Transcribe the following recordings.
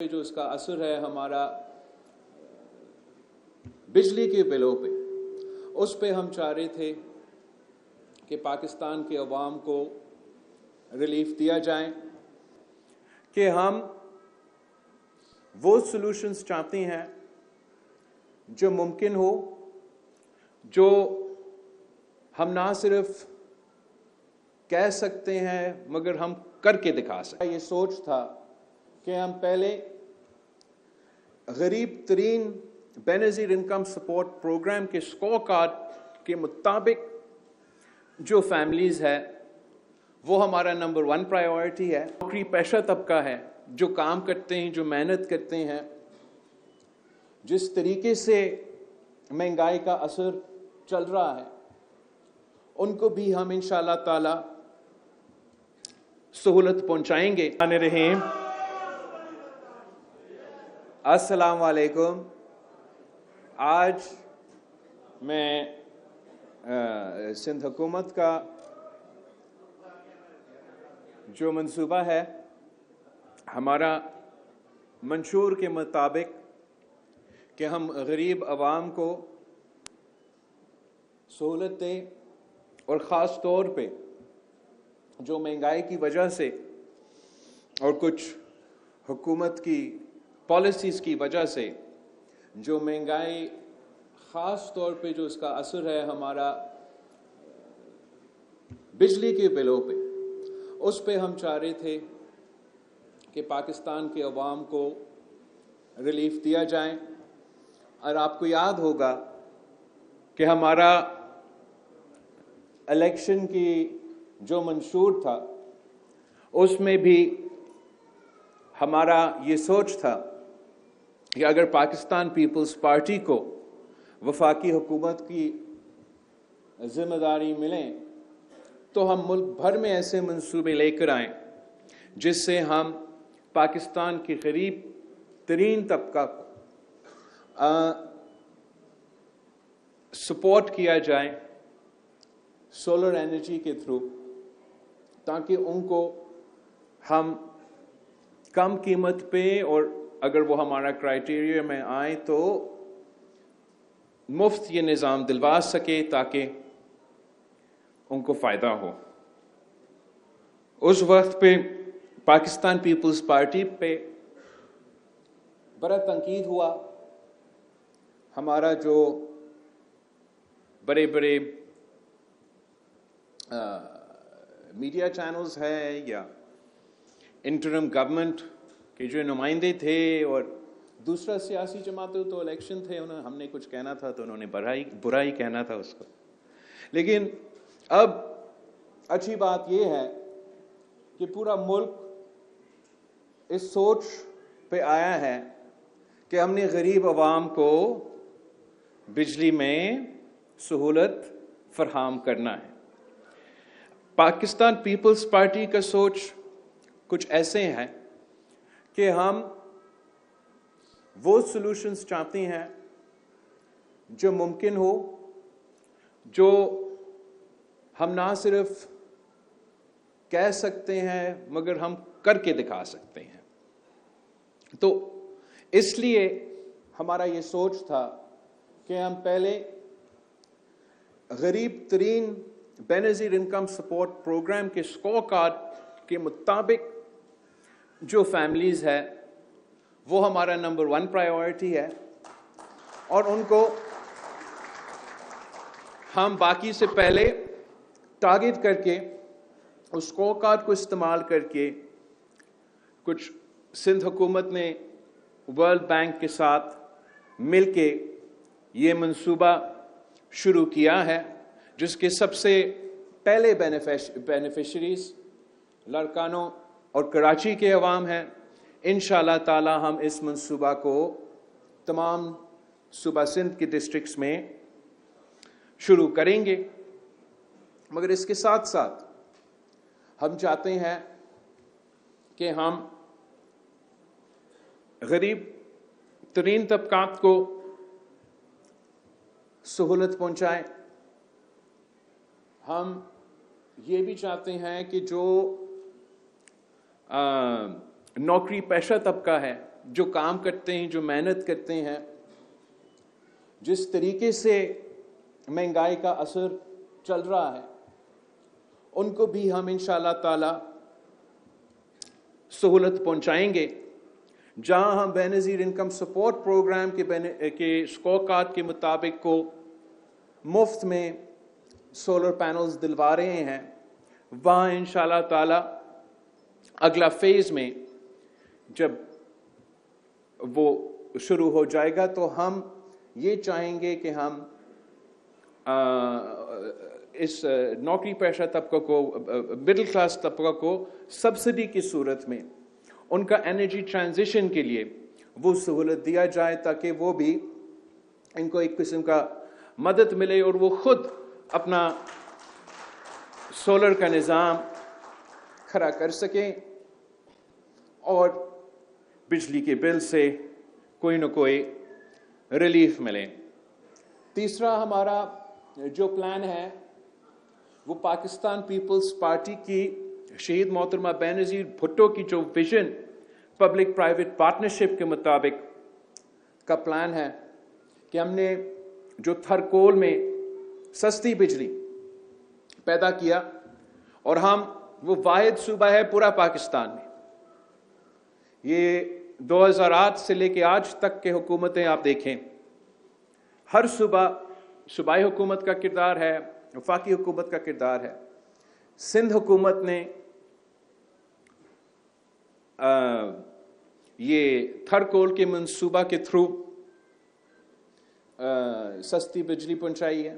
जो इसका असर है हमारा बिजली के बिलों पे, उस पे हम चाह रहे थे कि पाकिस्तान के अवाम को रिलीफ दिया जाए, कि हम वो सॉल्यूशंस चाहते हैं जो मुमकिन हो, जो हम ना सिर्फ कह सकते हैं मगर हम करके दिखा सकते। ये सोच था कि हम पहले गरीब तरीन बेनज़ीर इनकम सपोर्ट प्रोग्राम के स्कोर कार्ड के मुताबिक जो फैमिलीज़ है वो हमारा नंबर 1 प्रायोरिटी है। नौकरी पेशा तबका है, जो काम करते हैं, जो मेहनत करते हैं, जिस तरीके से महंगाई का असर चल रहा है, उनको भी हम इंशाअल्लाह ताला सहूलत पहुंचाएंगे। अस्सलाम वालेकुम। आज मैं सिंध हुकूमत का जो मंसूबा है, हमारा मंशूर के मुताबिक कि हम गरीब आवाम को सहूलत दें, और ख़ास तौर पे जो महंगाई की वजह से और कुछ हुकूमत की पॉलिसीज़ की वजह से जो महंगाई, ख़ास तौर पे जो इसका असर है हमारा बिजली के बिलों पे, उस पे हम चाह रहे थे कि पाकिस्तान के अवाम को रिलीफ दिया जाए। और आपको याद होगा कि हमारा इलेक्शन की जो मंशूर था उसमें भी हमारा ये सोच था कि अगर पाकिस्तान पीपल्स पार्टी को वफाकी हुकूमत की जिम्मेदारी मिले तो हम मुल्क भर में ऐसे मंसूबे लेकर आएँ जिससे हम पाकिस्तान के गरीब तरीन तबका को सपोर्ट किया जाए सोलर एनर्जी के थ्रू, ताकि उनको हम कम कीमत पे, और अगर वो हमारा क्राइटेरिया में आए तो मुफ्त ये निज़ाम दिलवा सके ताकि उनको फ़ायदा हो। उस वक्त पे पाकिस्तान पीपल्स पार्टी पे बड़ा तनकीद हुआ। हमारा जो बड़े बड़े मीडिया चैनल्स है या इंटरिम गवर्नमेंट के जो नुमाइंदे थे और दूसरा सियासी जमातों, तो इलेक्शन थे, उन्होंने हमने कुछ कहना था तो उन्होंने बुरा ही कहना था उसको। लेकिन अब अच्छी बात यह है कि पूरा मुल्क इस सोच पे आया है कि हमने गरीब आवाम को बिजली में सहूलत फराहम करना है। पाकिस्तान पीपल्स पार्टी का सोच कुछ ऐसे हैं कि हम वो सॉल्यूशंस चाहते हैं जो मुमकिन हो, जो हम ना सिर्फ कह सकते हैं मगर हम करके दिखा सकते हैं। तो इसलिए हमारा ये सोच था कि हम पहले गरीब तरीन बेनज़ीर इनकम सपोर्ट प्रोग्राम के स्कोर कार्ड के मुताबिक जो फैमिलीज़ है वो हमारा नंबर 1 प्रायोरिटी है, और उनको हम बाकी से पहले टारगेट करके उस स्कोर कार्ड को इस्तेमाल करके कुछ सिंध हुकूमत ने वर्ल्ड बैंक के साथ मिलके ये मंसूबा शुरू किया है, जिसके सबसे पहले बेनिफिशरीज लारकानो और कराची के अवाम हैं। इंशाअल्लाह ताला हम इस मंसूबा को तमाम सूबा सिंध के डिस्ट्रिक्ट्स में शुरू करेंगे, मगर इसके साथ साथ हम चाहते हैं कि हम गरीब तरीन तबकात को सहूलत पहुंचाएं। हम ये भी चाहते हैं कि जो नौकरी पेशा तबका है, जो काम करते हैं, जो मेहनत करते हैं, जिस तरीके से महंगाई का असर चल रहा है, उनको भी हम इंशाअल्लाह ताला सहूलत पहुंचाएंगे। जहां हम बेनज़ीर इनकम सपोर्ट प्रोग्राम के स्कोर कार्ड के मुताबिक को मुफ्त में सोलर पैनल्स दिलवा रहे हैं, वहाँ इंशाअल्लाह ताला अगला फेज़ में जब वो शुरू हो जाएगा तो हम ये चाहेंगे कि हम इस नौकरी पेशा तबका को, मिडिल क्लास तबका को सब्सिडी की सूरत में उनका एनर्जी ट्रांजिशन के लिए वो सहूलत दिया जाए, ताकि वो भी इनको एक किस्म का मदद मिले और वो खुद अपना सोलर का निज़ाम खड़ा कर सकें और बिजली के बिल से कोई न कोई रिलीफ मिले। तीसरा हमारा जो प्लान है वो पाकिस्तान पीपल्स पार्टी की शहीद मोहतरमा बेनज़ीर भुट्टो की जो विजन पब्लिक प्राइवेट पार्टनरशिप के मुताबिक का प्लान है कि हमने जो थरकोल में सस्ती बिजली पैदा किया, और हम वो वाहिद सूबा है पूरा पाकिस्तान में। ये 2008 से लेके आज तक के हुकूमतें आप देखें, हर सूबाई हुकूमत का किरदार है, वफाकी हुकूमत का किरदार है। सिंध हुकूमत ने ये थरकोल के मंसूबा के थ्रू सस्ती बिजली पहुंचाई है।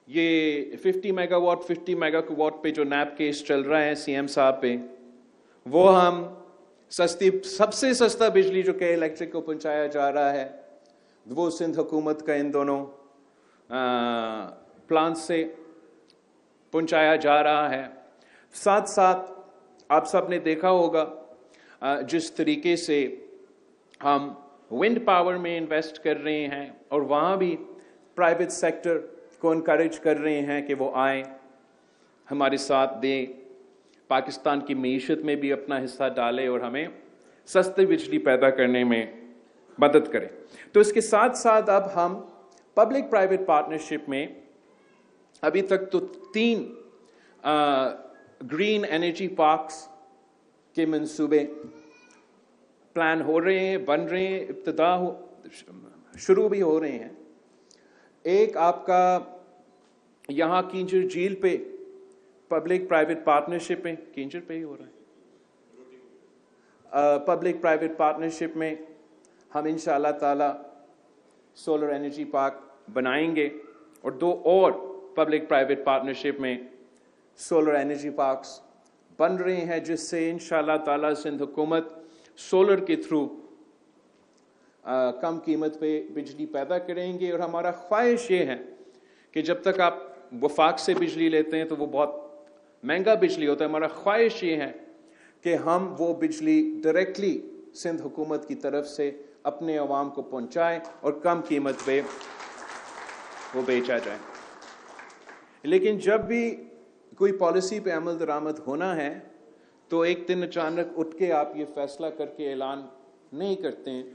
ये 50 मेगावाट पे जो नैप केस चल रहा है सीएम साहब पे, वो हम सबसे सस्ता बिजली जो के इलेक्ट्रिक को पहुंचाया जा रहा है, वो सिंध हुकूमत का इन दोनों प्लांट से पहुंचाया जा रहा है। साथ साथ आप सब ने देखा होगा जिस तरीके से हम विंड पावर में इन्वेस्ट कर रहे हैं, और वहाँ भी प्राइवेट सेक्टर को इनकरेज कर रहे हैं कि वो आए, हमारे साथ दें, पाकिस्तान की मईशत में भी अपना हिस्सा डालें और हमें सस्ती बिजली पैदा करने में मदद करें। तो इसके साथ साथ अब हम पब्लिक प्राइवेट पार्टनरशिप में अभी तक तो 3 ग्रीन एनर्जी पार्क्स के मंसूबे प्लान हो रहे हैं, बन रहे हैं, शुरू भी हो रहे हैं। एक आपका यहाँ कींजर झील पे पब्लिक प्राइवेट पार्टनरशिप में, कींजर पे ही हो रहा है, पब्लिक प्राइवेट पार्टनरशिप में हम इंशाअल्लाह ताला सोलर एनर्जी पार्क बनाएंगे, और 2 और पब्लिक प्राइवेट पार्टनरशिप में सोलर एनर्जी पार्क्स बन रहे हैं, जिससे इंशाअल्लाह ताला सिंध हुकूमत सोलर के थ्रू कम कीमत पे बिजली पैदा करेंगे। और हमारा ख्वाहिश ये है कि जब तक आप वफाक से बिजली लेते हैं तो वो बहुत महंगा बिजली होता है, हमारा ख्वाहिश ये है कि हम वो बिजली डायरेक्टली सिंध हुकूमत की तरफ से अपने अवाम को पहुंचाएं और कम कीमत पे वो बेचा जाए। लेकिन जब भी कोई पॉलिसी पे अमल दरामद होना है तो एक दिन अचानक उठ के आप ये फैसला करके ऐलान नहीं करते हैं,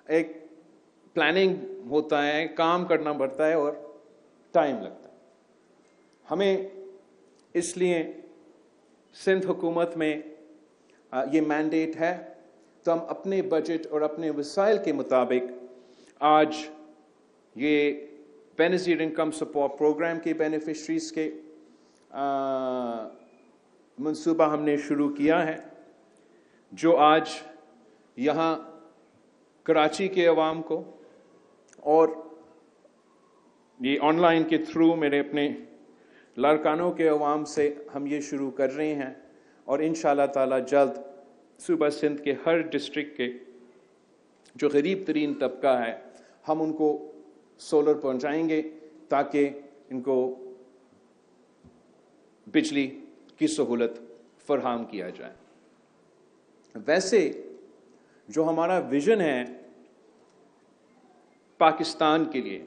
एक प्लानिंग होता है, काम करना पड़ता है और टाइम लगता है। हमें इसलिए सिंध हुकूमत में ये मैंडेट है, तो हम अपने बजट और अपने वसाइल के मुताबिक आज ये बेनज़ीर इनकम सपोर्ट प्रोग्राम के बेनिफिशरीज के मंसूबा हमने शुरू किया है, जो आज यहाँ कराची के अवाम को और ये ऑनलाइन के थ्रू मेरे अपने लारकानों के अवाम से हम ये शुरू कर रहे हैं, और इंशाअल्लाह ताला जल्द सूबा सिंध के हर डिस्ट्रिक्ट के जो गरीब तरीन तबका है हम उनको सोलर पहुंचाएंगे, ताकि इनको बिजली की सहूलत फरहम किया जाए। वैसे जो हमारा विजन है पाकिस्तान के लिए,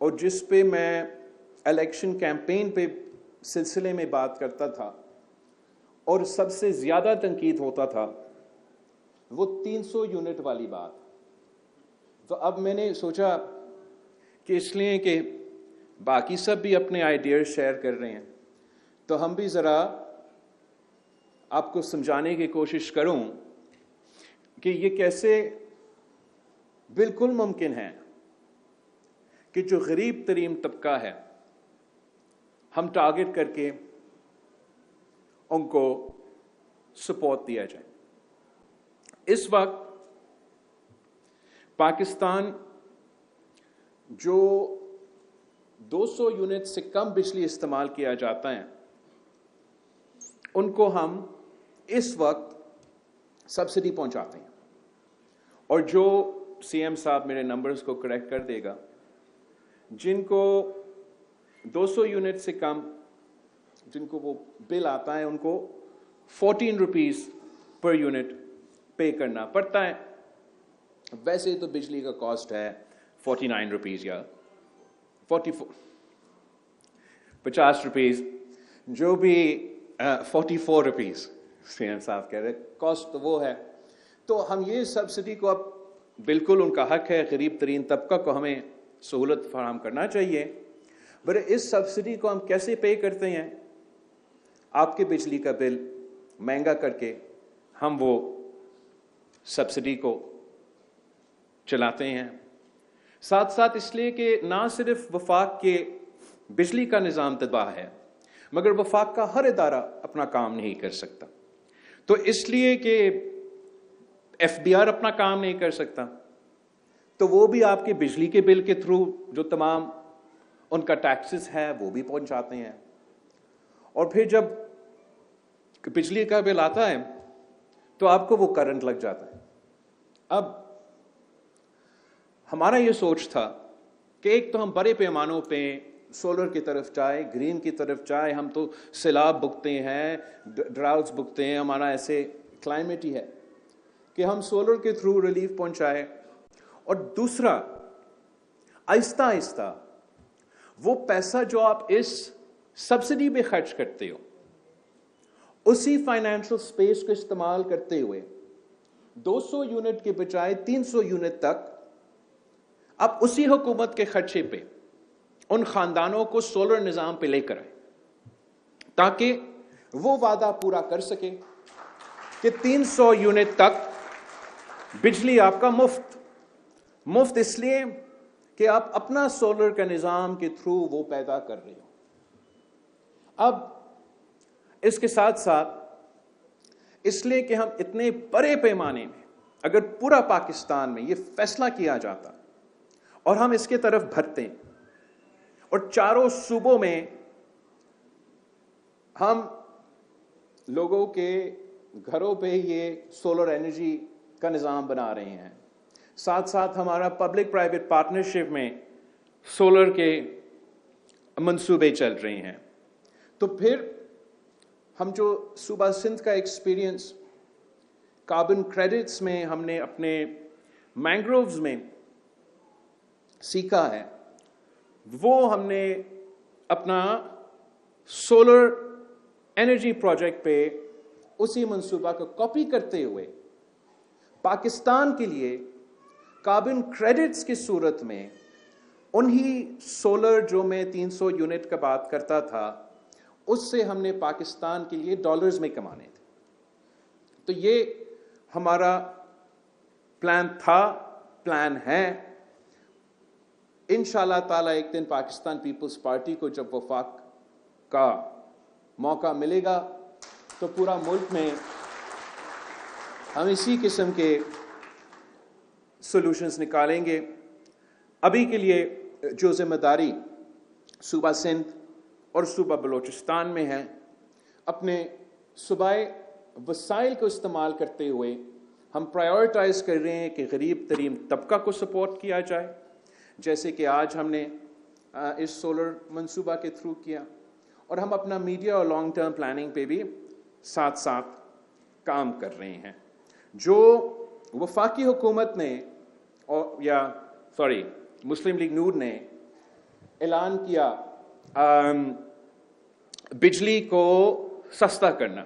और जिस पे मैं इलेक्शन कैंपेन पे सिलसिले में बात करता था और सबसे ज़्यादा तनकीद होता था, वो 300 यूनिट वाली बात। तो अब मैंने सोचा कि इसलिए कि बाकी सब भी अपने आइडियाज शेयर कर रहे हैं, तो हम भी ज़रा आपको समझाने की कोशिश करूं कि ये कैसे बिल्कुल मुमकिन है कि जो गरीब तरीन तबका है हम टारगेट करके उनको सपोर्ट दिया जाए। इस वक्त पाकिस्तान जो 200 यूनिट से कम बिजली इस्तेमाल किया जाता है उनको हम इस वक्त सब्सिडी पहुंचाते हैं, और जो सीएम साहब मेरे नंबर्स को करेक्ट कर देगा, जिनको 200 यूनिट से कम जिनको वो बिल आता है उनको 14 रुपीस पर यूनिट पे करना पड़ता है। वैसे तो बिजली का कॉस्ट है 49 रुपीस या 50 रुपीस, जो भी 44 रुपीस सीएम साहब कह रहे, कॉस्ट तो वो है। तो हम ये सब्सिडी को, अब बिल्कुल उनका हक है, गरीब तरीन तबका को हमें सहूलत फराहम करना चाहिए, पर इस सब्सिडी को हम कैसे पे करते हैं? आपके बिजली का बिल महंगा करके हम वो सब्सिडी को चलाते हैं। साथ साथ इसलिए कि ना सिर्फ वफाक के बिजली का निज़ाम तबाह है, मगर वफाक का हर इदारा अपना काम नहीं कर सकता। तो इसलिए कि एफबीआर अपना काम नहीं कर सकता, तो वो भी आपके बिजली के बिल के थ्रू जो तमाम उनका टैक्सेस है वो भी पहुंचाते हैं। और फिर जब बिजली का बिल आता है तो आपको वो करंट लग जाता है। अब हमारा ये सोच था कि एक तो हम बड़े पैमानों पे सोलर की तरफ जाए, ग्रीन की तरफ जाए, हम तो सैलाब भुगते हैं, ड्राउट्स भुगते हैं, हमारा ऐसे क्लाइमेट ही है कि हम सोलर के थ्रू रिलीफ पहुंचाए। और दूसरा, आहिस्ता आहिस्ता वो पैसा जो आप इस सब्सिडी पे खर्च करते हो, उसी फाइनेंशियल स्पेस को इस्तेमाल करते हुए 200 यूनिट के बजाय 300 यूनिट तक आप उसी हुकूमत के खर्चे पे उन खानदानों को सोलर निजाम पे लेकर आए, ताकि वो वादा पूरा कर सके कि 300 यूनिट तक बिजली आपका मुफ्त इसलिए कि आप अपना सोलर का निजाम के थ्रू वो पैदा कर रहे हो। अब इसके साथ साथ इसलिए कि हम इतने बड़े पैमाने में, अगर पूरा पाकिस्तान में ये फैसला किया जाता और हम इसके तरफ भरते हैं और चारों सूबों में हम लोगों के घरों पे ये सोलर एनर्जी का निज़ाम बना रहे हैं, साथ साथ हमारा पब्लिक प्राइवेट पार्टनरशिप में सोलर के मंसूबे चल रहे हैं, तो फिर हम जो सूबा सिंध का एक्सपीरियंस कार्बन क्रेडिट्स में हमने अपने मैंग्रोव्स में सीखा है, वो हमने अपना सोलर एनर्जी प्रोजेक्ट पे उसी मंसूबा को कॉपी करते हुए पाकिस्तान के लिए कार्बन क्रेडिट्स की सूरत में उन्हीं सोलर जो मैं 300 यूनिट का बात करता था, उससे हमने पाकिस्तान के लिए डॉलर्स में कमाने थे। तो ये हमारा प्लान था, प्लान है। इंशाअल्लाह ताला एक दिन पाकिस्तान पीपल्स पार्टी को जब वफाक का मौका मिलेगा तो पूरा मुल्क में हम इसी किस्म के सॉल्यूशंस निकालेंगे। अभी के लिए जो जिम्मेदारी सूबा सिंध और सूबा बलोचिस्तान में है, अपने सूबाई वसाइल को इस्तेमाल करते हुए हम प्रायोरिटाइज कर रहे हैं कि गरीब तरीन तबका को सपोर्ट किया जाए, जैसे कि आज हमने इस सोलर मंसूबा के थ्रू किया, और हम अपना मीडिया और लॉन्ग टर्म प्लानिंग पे भी साथ साथ काम कर रहे हैं। जो वफाकी हुकूमत ने मुस्लिम लीग नून ने ऐलान किया बिजली को सस्ता करना,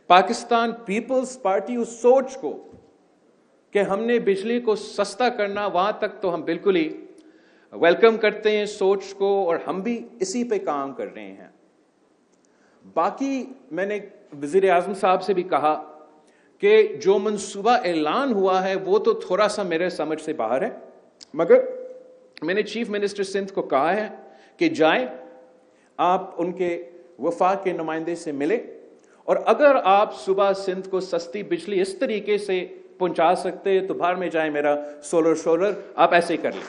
पाकिस्तान पीपल्स पार्टी उस सोच को कि हमने बिजली को सस्ता करना, वहां तक तो हम बिल्कुल ही वेलकम करते हैं सोच को, और हम भी इसी पे काम कर रहे हैं। बाकी मैंने वजीर आजम साहब से भी कहा कि जो मंसूबा ऐलान हुआ है वो तो थोड़ा सा मेरे समझ से बाहर है, मगर मैंने चीफ मिनिस्टर सिंध को कहा है कि जाएं, आप उनके वफाक के नुमाइंदे से मिले, और अगर आप सुबह सिंध को सस्ती बिजली इस तरीके से पहुंचा सकते हैं तो बाहर में जाए मेरा सोलर आप ऐसे कर लें।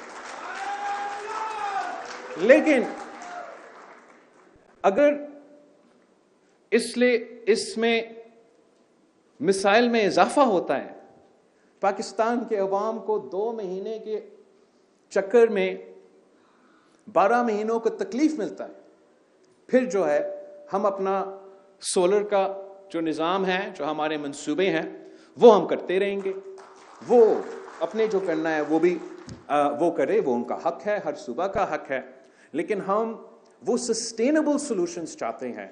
लेकिन अगर इसमें मिसाइल में इजाफा होता है, पाकिस्तान के अवाम को 2 महीने के चक्कर में 12 महीनों को तकलीफ मिलता है, फिर जो है हम अपना सोलर का जो निज़ाम है, जो हमारे मंसूबे हैं, वो हम करते रहेंगे। वो अपने जो करना है वो भी वो करे, वो उनका हक है, हर सूबा का हक है। लेकिन हम वो सस्टेनेबल सॉल्यूशंस चाहते हैं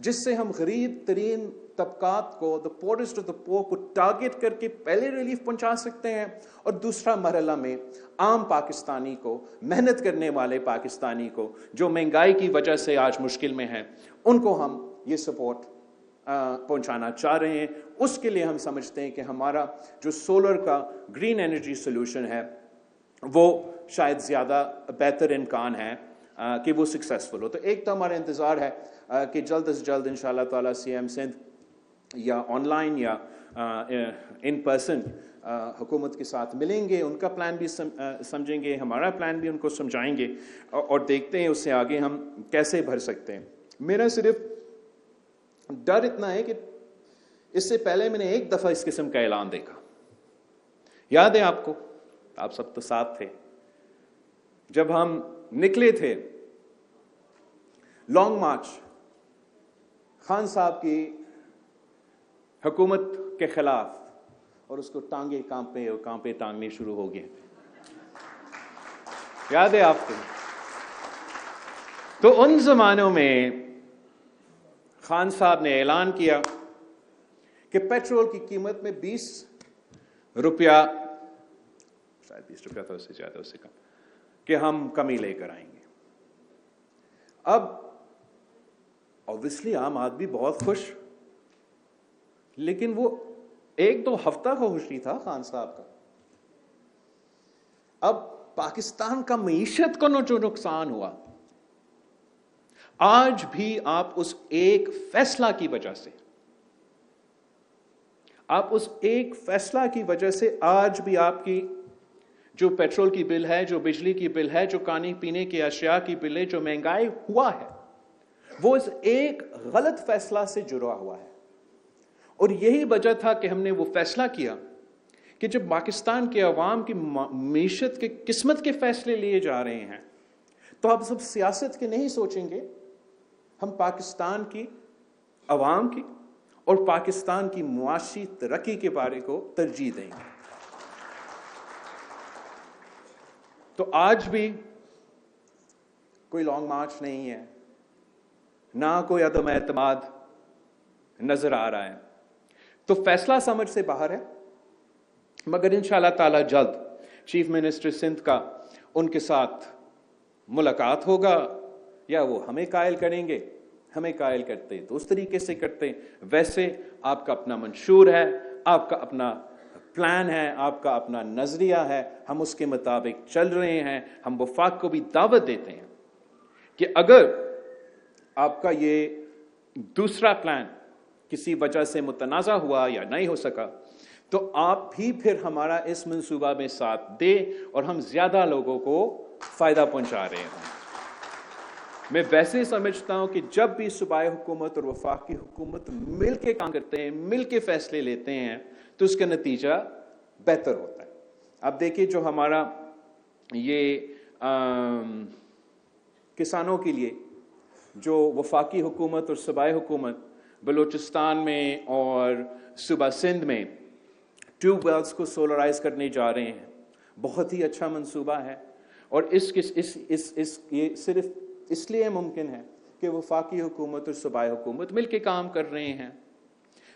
जिससे हम गरीब तरीन तबकात को, द पोरेस्ट ऑफ द पोर को टारगेट करके पहले रिलीफ पहुंचा सकते हैं, और दूसरा मरहला में आम पाकिस्तानी को, मेहनत करने वाले पाकिस्तानी को, जो महंगाई की वजह से आज मुश्किल में है, उनको हम ये सपोर्ट पहुंचाना चाह रहे हैं। उसके लिए हम समझते हैं कि हमारा जो सोलर का ग्रीन एनर्जी सोल्यूशन है वो शायद ज़्यादा बेहतर इम्कान है कि वो सक्सेसफुल हो। तो एक तो हमारा इंतज़ार है कि जल्द से जल्द इंशाअल्लाह ताला सीएम सिंध या ऑनलाइन या इन पर्सन हुकूमत के साथ मिलेंगे, उनका प्लान भी समझेंगे, हमारा प्लान भी उनको समझाएंगे, और देखते हैं उससे आगे हम कैसे भर सकते हैं। मेरा सिर्फ डर इतना है कि इससे पहले मैंने एक दफ़ा इस किस्म का ऐलान देखा, याद है आपको, आप सब तो साथ थे, जब हम निकले थे लॉन्ग मार्च खान साहब की हुकूमत के खिलाफ, और उसको टांगे कांपे टांगने शुरू हो गए, याद है आपको? तो उन जमानों में खान साहब ने ऐलान किया कि पेट्रोल की कीमत में 20 रुपया, शायद 20 रुपया था, उससे ज्यादा, उससे कम, कि हम कमी लेकर आएंगे। अब ऑब्वियसली आम आदमी बहुत खुश, लेकिन वो 1-2 हफ्ता का खुश नहीं था खान साहब का। अब पाकिस्तान का मईशत को जो नुकसान हुआ, आज भी आप उस एक फैसला की वजह से, आज भी आपकी जो पेट्रोल की बिल है, जो बिजली की बिल है, जो खाने पीने की अशिया की बिल है, जो महंगाई हुआ है, वो इस एक गलत फैसला से जुड़ा हुआ है। और यही वजह था कि हमने वो फैसला किया कि जब पाकिस्तान के अवाम की मईशत के किस्मत के फैसले लिए जा रहे हैं, तो आप सब सियासत के नहीं सोचेंगे, हम पाकिस्तान की अवाम की और पाकिस्तान की मुआशी तरक्की के बारे को तरजीह देंगे। तो आज भी कोई लॉन्ग मार्च नहीं है, ना कोई अदम एतमाद नजर आ रहा है, तो फैसला समझ से बाहर है। मगर इंशाअल्लाह ताला जल्द चीफ मिनिस्टर सिंध का उनके साथ मुलाकात होगा, या वो हमें कायल करेंगे, हमें कायल करते तो उस तरीके से करते। वैसे आपका अपना मंशूर है, आपका अपना प्लान है, आपका अपना नजरिया है, हम उसके मुताबिक चल रहे हैं। हम वफाक को भी दावत देते हैं कि अगर आपका ये दूसरा प्लान किसी वजह से मुतनाज़ा हुआ या नहीं हो सका, तो आप भी फिर हमारा इस मंसूबा में साथ दे और हम ज्यादा लोगों को फायदा पहुंचा रहे हों। मैं वैसे समझता हूं कि जब भी सूबाई हुकूमत और वफाक की हुकूमत मिल के काम करते हैं, मिल के फैसले लेते हैं, तो उसका नतीजा बेहतर होता है। अब देखिए, जो हमारा ये किसानों के लिए जो वफाकी हुकूमत और सूबाई हुकूमत बलूचिस्तान में और सूबा सिंध में ट्यूबवेल्स को सोलराइज करने जा रहे हैं, बहुत ही अच्छा मंसूबा है। और ये सिर्फ इसलिए मुमकिन है कि वफाकी हुकूमत और सूबाई हुकूमत मिल के काम कर रहे हैं।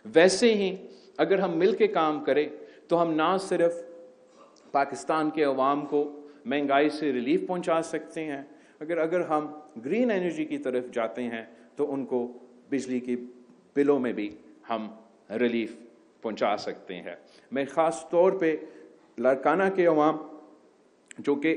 वैसे ही अगर हम मिल के काम करें तो हम ना सिर्फ पाकिस्तान के अवाम को महंगाई से रिलीफ पहुंचा सकते हैं, अगर हम ग्रीन एनर्जी की तरफ जाते हैं तो उनको बिजली के बिलों में भी हम रिलीफ पहुंचा सकते हैं। मैं ख़ास तौर पे लाड़काना के अवाम जो कि